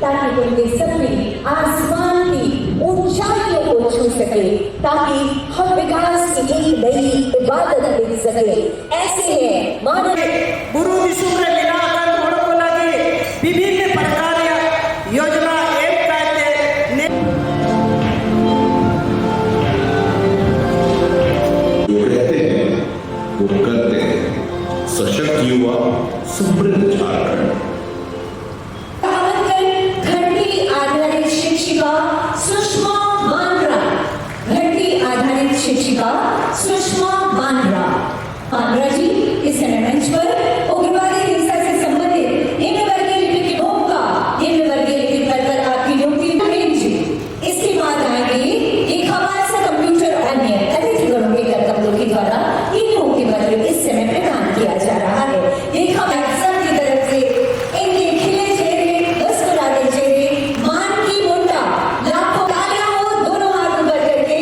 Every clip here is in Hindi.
ताकि उनके सपने आसमान की ऊंचाइयों को छू सके, ताकि हम विकास की एक नई इबादत देख सके। ऐसे है मानव गुरु विशुभ्र लीलाकर मोड़को लगे विभिन्न प्रकार योजना एक कहते जो कहते हैं वो करते हैं। सशक्त युवा समृद्ध झारखंड। घंटी आधारित शिक्षिका सुषमा मांडरा, घंटी आधारित शिक्षिका सुषमा मांडरा जी इस समय मंच पर उग्रवादी हिंसा से संबंधित निम्न वर्गीय लिपिक लोगों का निम्न वर्गीय लिपिक कर आपकी नियुक्ति करेंगे। इसके बाद आएंगे एक हमारे कंप्यूटर अन्य अतिथिगणों के कर्तव्यों के द्वारा इन नियुक्ति पत्र इस समय प्रदान किया जा रहा है। एक अफसर की तरफ से इनके खिले चेहरे, मुस्कुराते चेहरे, मान की मुंडा, लाखों तालियां हो दोनों हाथ ऊपर करके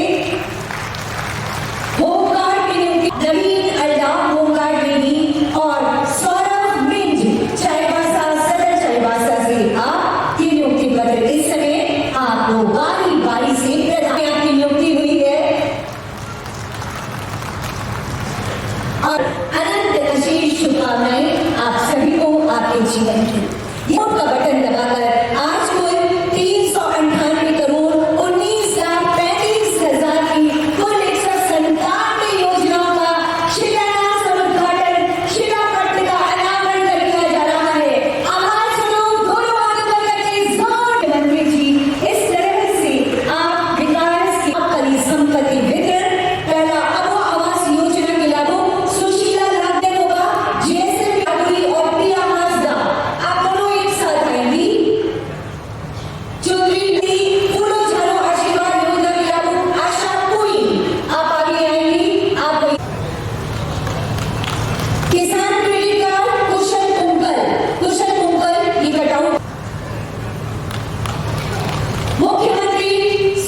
होमगार्ड की नियुक्ति नवीन अल्लाह होमगार्ड बेनी और सौरभ मिंज चाईबासा सदर चाईबासा से आपकी नियुक्ति पत्र इस समय आपको बारी बारी से प्रदान आपकी नियुक्ति हुई है और अनंत अशीष शुभकामनाएं आप सभी को आपके जीवन की। वोट का बटन दबाकर आज कुल 398 करोड़ 19,35,000 की कुल 197 योजनाओं का शिलान्यास और उद्घाटन शिलापत्र का अनावरण कर दिया जा रहा है। आवाज सुनो, दोनों हाथ ऊपर करके जोर मंत्री जी, इस तरह से आप विकास की आपकी संपत्ति वितरण पहला अबो आवास योजना के लाभों सुशीला लागत होगा, जीएसएम कागरी और प्रिया माजदा आप दोनों एक साथ आएंगी। चौधरी पूर्व झालो आशीर्वाद योजना के लाभों आशा कोई आप आगे आएंगी। आप किसान क्रेडिट कार्ड कुशल कुंकल ये कटाउट मुख्यमंत्री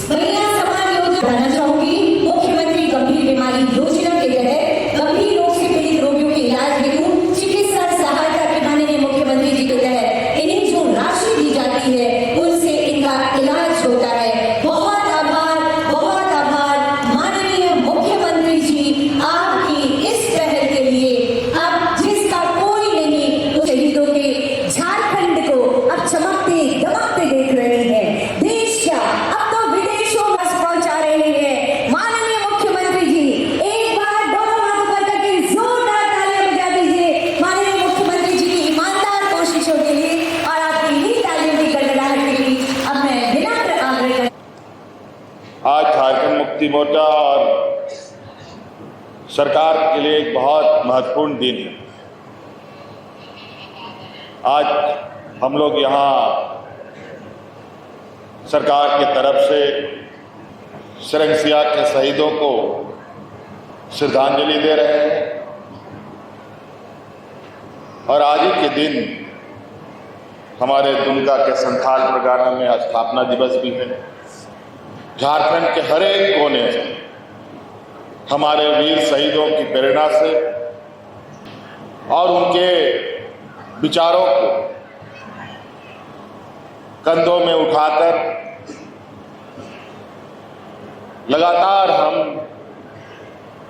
महिला समान योजना बताना चाहूंगी। मुख्यमंत्री गंभीर बीमारी योजना के तहत गंभीर रोग से पीड़ित रोगियों के इलाज हेतु चिकित्सा सहायता के माननीय मुख्यमंत्री जी के तहत इन्हें जो राशि दी जाती है उनसे इनका इलाज होता है। बहुत आभार माननीय मुख्यमंत्री जी आपकी इस पहल के लिए। अब जिसका कोई नहीं उस शहीदों के झारखंड को अब चमकते दमकते देख रहे हैं। देश क्या अब तो विदेशों में पहुंचा रहे हैं। माननीय मुख्यमंत्री जी एक बार दोनों हाथ ऊपर करके जोरदार तालियां बजा दीजिए माननीय मुख्यमंत्री जी की ईमानदार कोशिशों के लिए और आपकी इन्हीं तालियों की गड़गड़ाहट के लिए। अब मैं विनम्र आग्रह आज झारखंड मुक्ति मोर्चा और सरकार के लिए एक बहुत महत्वपूर्ण दिन है। आज हम लोग यहाँ सरकार की तरफ से सरंगसिया के शहीदों को श्रद्धांजलि दे रहे हैं और आज ही के दिन हमारे दुमका के संथाल परगना में स्थापना दिवस भी है। झारखंड के हर एक कोने से हमारे वीर शहीदों की प्रेरणा से और उनके विचारों को कंधों में उठाकर लगातार हम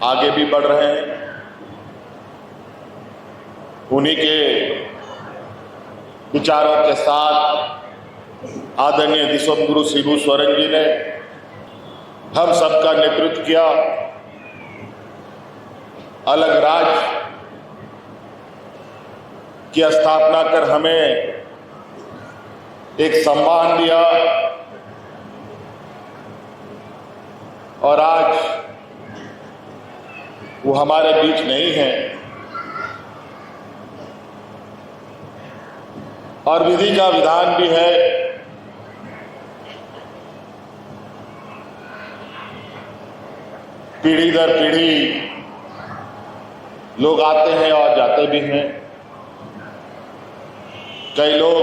आगे भी बढ़ रहे हैं। उन्हीं के विचारों के साथ आदरणीय दिशोम शिबू सोरेन जी ने हम सबका नेतृत्व किया। अलग राज्य की स्थापना कर हमें एक सम्मान दिया और आज वो हमारे बीच नहीं है और विधि का विधान भी है। पीढ़ी दर पीढ़ी लोग आते हैं और जाते भी हैं। कई लोग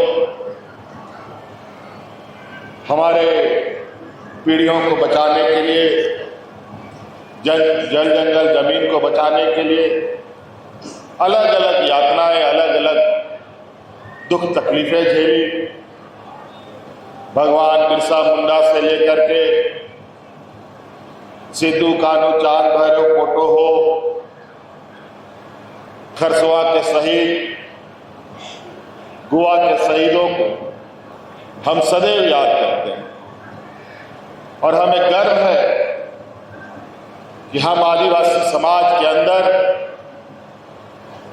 हमारे पीढ़ियों को बचाने के लिए, जल जंगल जमीन को बचाने के लिए अलग अलग यातनाएं, अलग अलग दुख तकलीफें झेली भगवान बिरसा मुंडा से लेकर के सिद्धू कान्हू चांद भैरव फोटो हो, खरसवा के शहीद, गोवा के शहीदों को हम सदैव याद करते हैं और हमें गर्व है कि हम आदिवासी समाज के अंदर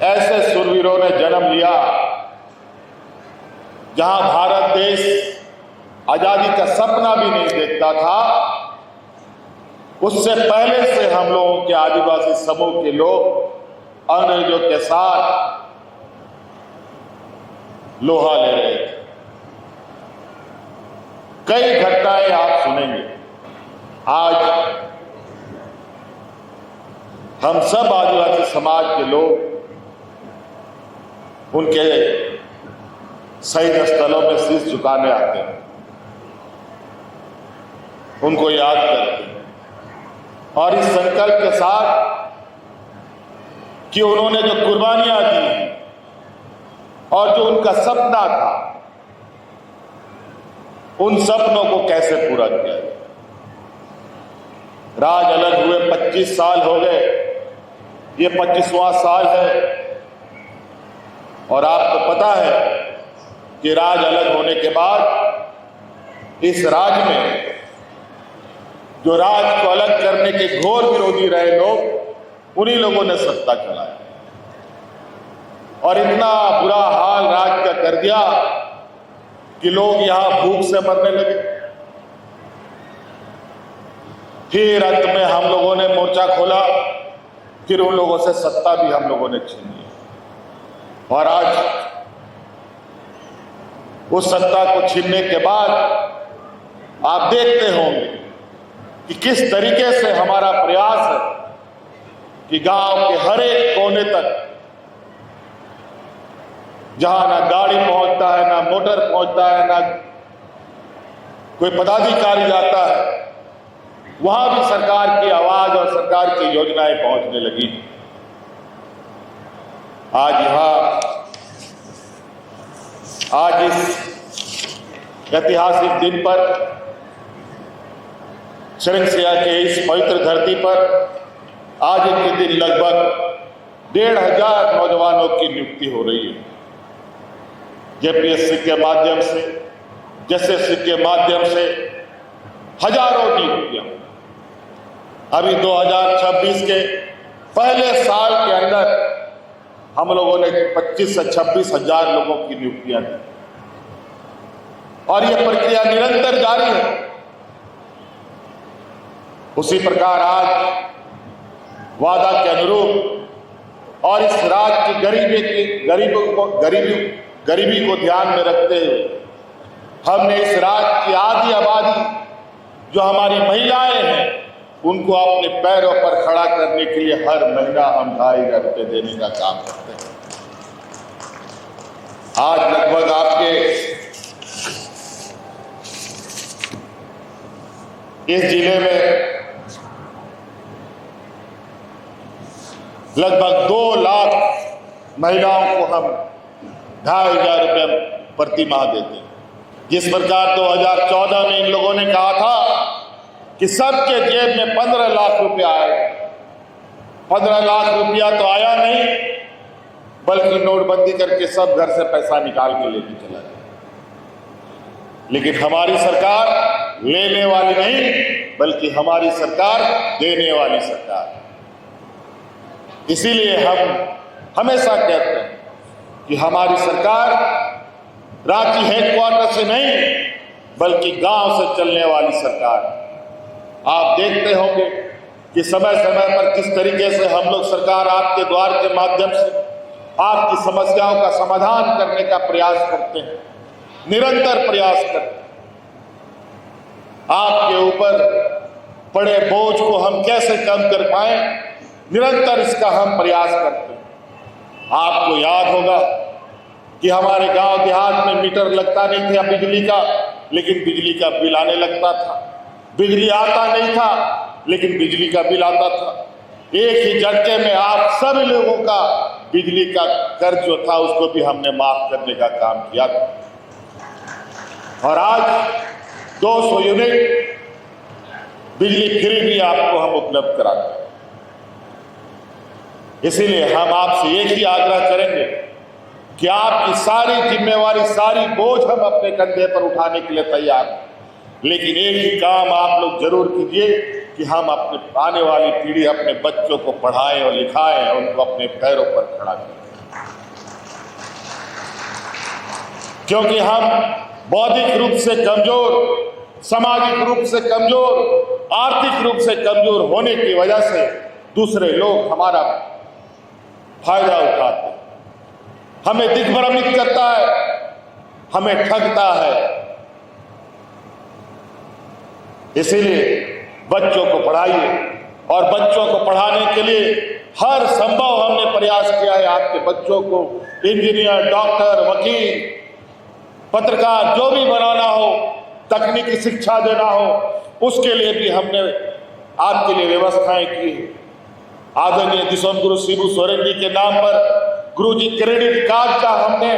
ऐसे शूरवीरों ने जन्म लिया जहां भारत देश आजादी का सपना भी नहीं देखता था, उससे पहले से हम लोगों के आदिवासी समूह के लोग अंग्रेजों के साथ लोहा ले रहे थे। कई घटनाएं आप सुनेंगे। आज हम सब आदिवासी समाज के लोग उनके शहीद स्थलों में शीश झुकाने आते हैं, उनको याद करते हैं और इस संकल्प के साथ कि उन्होंने जो कुर्बानियां दी और जो उनका सपना था, उन सपनों को कैसे पूरा किया जाए। राज अलग हुए 25 साल हो गए, ये 25वां साल है और आपको पता है कि राज अलग होने के बाद इस राज्य में जो राज को अलग करने के घोर विरोधी रहे लोग, उन्हीं लोगों ने सत्ता चलाया और इतना बुरा हाल राज्य का कर दिया कि लोग यहां भूख से मरने लगे। फिर अंत में हम लोगों ने मोर्चा खोला, फिर उन लोगों से सत्ता भी हम लोगों ने छीन ली और आज उस सत्ता को छीनने के बाद आप देखते होंगे कि किस तरीके से हमारा प्रयास है कि गांव के हर एक कोने तक, जहां ना गाड़ी पहुंचता है, ना मोटर पहुंचता है, ना कोई पदाधिकारी जाता है, वहां भी सरकार की आवाज और सरकार की योजनाएं पहुंचने लगी। आज इस ऐतिहासिक दिन पर, शरणसिया के इस पवित्र धरती पर, आज के दिन लगभग 1,500 नौजवानों की नियुक्ति हो रही है। जेपीएससी के माध्यम से, एसएससी के माध्यम से हजारों नियुक्तियां। अभी 2026 के पहले साल के अंदर हम लोगों ने 25 से 26 हजार लोगों की नियुक्तियां दी और यह प्रक्रिया निरंतर जारी है। उसी प्रकार आज वादा के अनुरूप और इस राज्य की गरीबी को ध्यान में रखते हुए हमने इस राज्य की आधी आबादी जो हमारी महिलाएं हैं, उनको अपने पैरों पर खड़ा करने के लिए हर महीना हम 2,500 रुपये देने का काम करते हैं। आज लगभग आपके इस जिले में लगभग 2 लाख महिलाओं को हम 2,500 रुपये प्रति माह देते हैं। जिस प्रकार 2014 में इन लोगों ने कहा था कि सबके जेब में 15 लाख रुपया आएगा, 15 लाख रुपया तो आया नहीं, बल्कि नोटबंदी करके सब घर से पैसा निकाल के लेके चला गया। लेकिन हमारी सरकार लेने वाली नहीं, बल्कि हमारी सरकार देने वाली सरकार। इसीलिए हम हमेशा कहते हैं कि हमारी सरकार रांची हेडक्वार्टर से नहीं, बल्कि गांव से चलने वाली सरकार। आप देखते होंगे कि समय समय पर किस तरीके से हम लोग सरकार आपके द्वार के माध्यम से आपकी समस्याओं का समाधान करने का प्रयास करते हैं, निरंतर प्रयास करते हैं। आपके ऊपर पड़े बोझ को हम कैसे कम कर पाए, निरंतर इसका हम प्रयास करते हैं। आपको याद होगा कि हमारे गांव देहात में मीटर लगता नहीं था बिजली का, लेकिन बिजली का बिल आने लगता था। बिजली आता नहीं था, लेकिन बिजली का बिल आता था। एक ही झटके में आप सभी लोगों का बिजली का कर्ज जो था उसको भी हमने माफ करने का काम किया था। और आज 200 यूनिट बिजली फ्री भी आपको हम उपलब्ध कराते हैं। इसीलिए हम आपसे एक ही आग्रह करेंगे कि आपकी सारी जिम्मेवारी, सारी बोझ हम अपने कंधे पर उठाने के लिए तैयार हैं, लेकिन एक ही काम आप लोग जरूर कीजिए कि हम अपने आने वाली पीढ़ी, अपने बच्चों को पढ़ाएं और लिखाएं, उनको अपने पैरों पर खड़ा करें। क्योंकि हम बौद्धिक रूप से कमजोर, सामाजिक रूप से कमजोर, आर्थिक रूप से कमजोर होने की वजह से दूसरे लोग हमारा फायदा उठाते हैं, हमें दिग्भ्रमित करता है, हमें ठगता है। इसीलिए बच्चों को पढ़ाइए, और बच्चों को पढ़ाने के लिए हर संभव हमने प्रयास किया है। आपके बच्चों को इंजीनियर, डॉक्टर, वकील, पत्रकार जो भी बनाना हो, तकनीकी शिक्षा देना हो, उसके लिए भी हमने आपके लिए व्यवस्थाएं की है। आदरणीय दिसोम गुरु शिबू सोरेन जी के नाम पर गुरुजी क्रेडिट कार्ड का हमने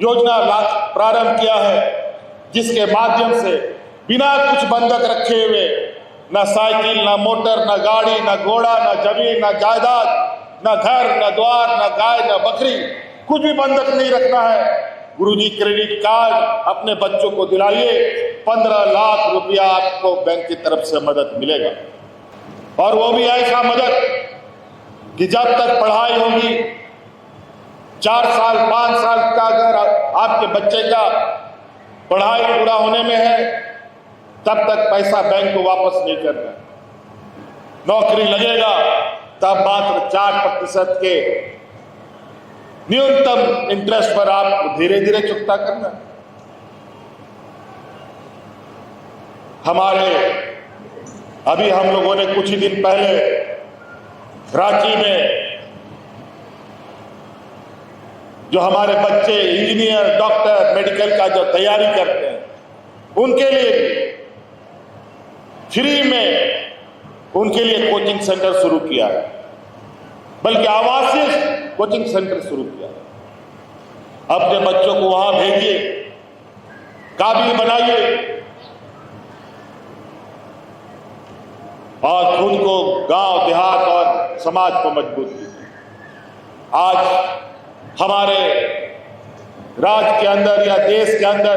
योजना प्रारंभ किया है, जिसके माध्यम से बिना कुछ बंधक रखे हुए, न साइकिल, न मोटर, न गाड़ी, न घोड़ा, न जमीन, न जायदाद, न घर, न द्वार, न गाय, न बकरी, कुछ भी बंधक नहीं रखना है। गुरुजी क्रेडिट कार्ड अपने बच्चों को दिलाइए, 15 लाख रुपया आपको बैंक की तरफ से मदद मिलेगा। और वो भी ऐसा मदद कि जब तक पढ़ाई होगी, 4 साल 5 साल का अगर आपके बच्चे का पढ़ाई पूरा होने में है, तब तक पैसा बैंक को वापस नहीं करना। नौकरी लगेगा तब मात्र 4% के न्यूनतम इंटरेस्ट पर आपको धीरे धीरे चुकता करना। हमारे अभी हम लोगों ने कुछ ही दिन पहले रांची में जो हमारे बच्चे इंजीनियर, डॉक्टर, मेडिकल का जो तैयारी करते हैं, उनके लिए भी फ्री में उनके लिए कोचिंग सेंटर शुरू किया है, बल्कि आवासीय कोचिंग सेंटर शुरू किया है। अपने बच्चों को वहां भेजिए, काबिल बनाइए और खुद को गांव, देहात और समाज को मजबूत कीजिए। आज हमारे राज्य के अंदर या देश के अंदर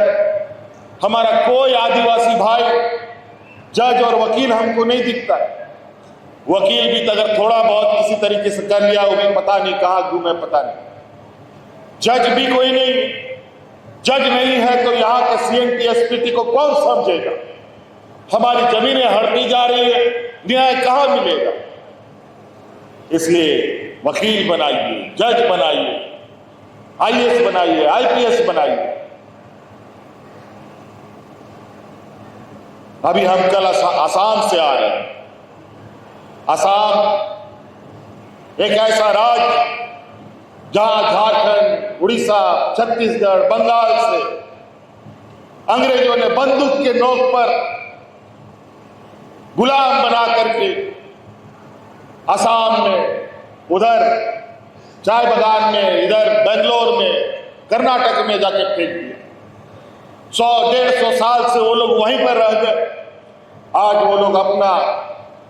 हमारा कोई आदिवासी भाई जज और वकील हमको नहीं दिखता। वकील भी अगर थोड़ा बहुत किसी तरीके से कर लिया, वो भी पता नहीं कहां घूमे, पता नहीं। जज भी कोई नहीं, जज नहीं है तो यहाँ के CM SPT को कौन समझेगा? हमारी जमीनें हड़पी जा रही है, न्याय कहां मिलेगा? इसलिए वकील बनाइए, जज बनाइए, IAS बनाइए, IPS बनाइए। अभी हम कल असम से आ रहे हैं। असम एक ऐसा राज्य जहां झारखंड, उड़ीसा, छत्तीसगढ़, बंगाल से अंग्रेजों ने बंदूक के नोक पर गुलाम बना करके असम में, उधर चाय बागान में, इधर बेंगलोर में, कर्नाटक में जाके फेंक दिया। 100-150 साल से वो लोग वहीं पर रह गए। आज वो लोग अपना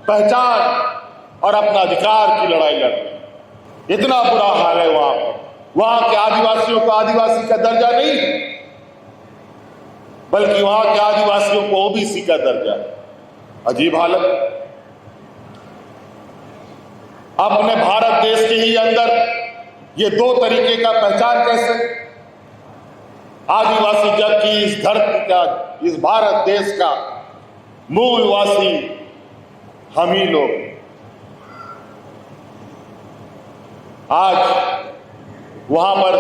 पहचान और अपना अधिकार की लड़ाई लड़ रहे हैं। इतना बुरा हाल है वहां पर। वहां के आदिवासियों को आदिवासी का दर्जा नहीं, बल्कि वहां के आदिवासियों को OBC का दर्जा है। अजीब हालत। अपने भारत देश के ही अंदर ये 2 तरीके का पहचान कैसे? आदिवासी जबकि इस धरती का, इस भारत देश का मूलवासी हम ही लोग। आज वहां पर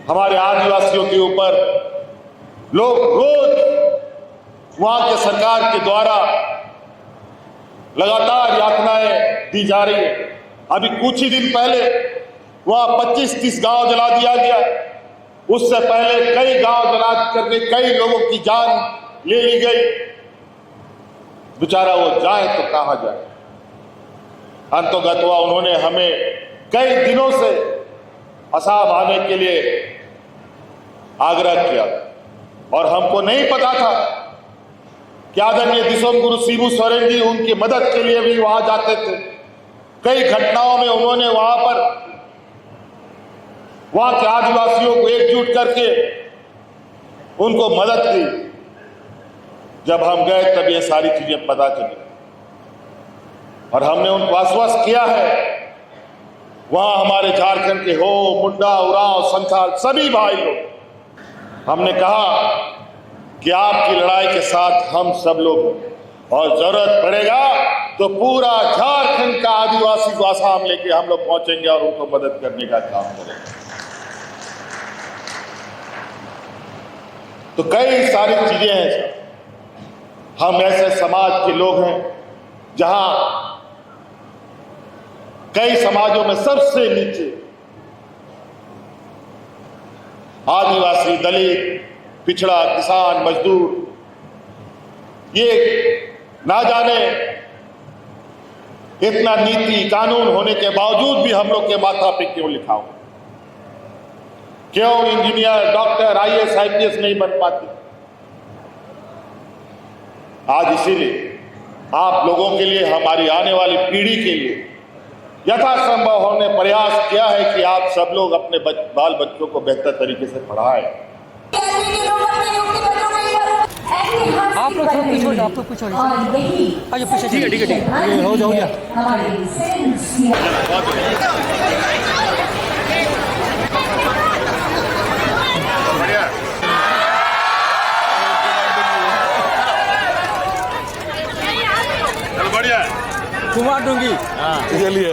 हमारे आदिवासियों के ऊपर लोग रोज वहां के सरकार के द्वारा लगातार यातनाएं दी जा रही है। अभी कुछ ही दिन पहले वहां 25-30 गांव जला दिया गया। उससे पहले कई गांव जला करके कई लोगों की जान ले ली गई। बेचारा वो जाए तो कहां जाए। अंतोगत्वा उन्होंने हमें कई दिनों से असम आने के लिए आग्रह किया और हमको नहीं पता था कि आदरणीय दिसोम गुरु शिबू सोरेन जी उनकी मदद के लिए भी वहां जाते थे। कई घटनाओं में उन्होंने वहां के आदिवासियों को एकजुट करके उनको मदद की। जब हम गए तब ये सारी चीजें पता चली और हमने उनको आश्वस्त किया है। वहां हमारे झारखंड के हो, मुंडा, उरांव, संथाल सभी भाई लोग, हमने कहा कि आपकी लड़ाई के साथ हम सब लोग हैं और जरूरत पड़ेगा तो पूरा झारखंड का आदिवासी को आसाम लेके हम लोग पहुंचेंगे और उनको मदद करने का काम करेंगे। तो कई सारी चीजें हैं। हम ऐसे समाज के लोग हैं जहां कई समाजों में सबसे नीचे आदिवासी, दलित, पिछड़ा, किसान, मजदूर, ये ना जाने इतना नीति कानून होने के बावजूद भी हम लोग के माथा पे क्यों लिखा हो, क्यों इंजीनियर, डॉक्टर, आईएएस, आईपीएस नहीं बन पाते। आज इसीलिए आप लोगों के लिए, हमारी आने वाली पीढ़ी के लिए यथासंभव हमने प्रयास किया है कि आप सब लोग अपने बाल बच्चों को बेहतर तरीके से पढ़ाएं। आप लोग थोड़ा पीछे हो जाओ, आप लोग पीछे हो जाओ। आइए पीछे, ठीक है ठीक है ठीक है, हो जाओ गया। बढ़िया कुमार डूंगी चलिए।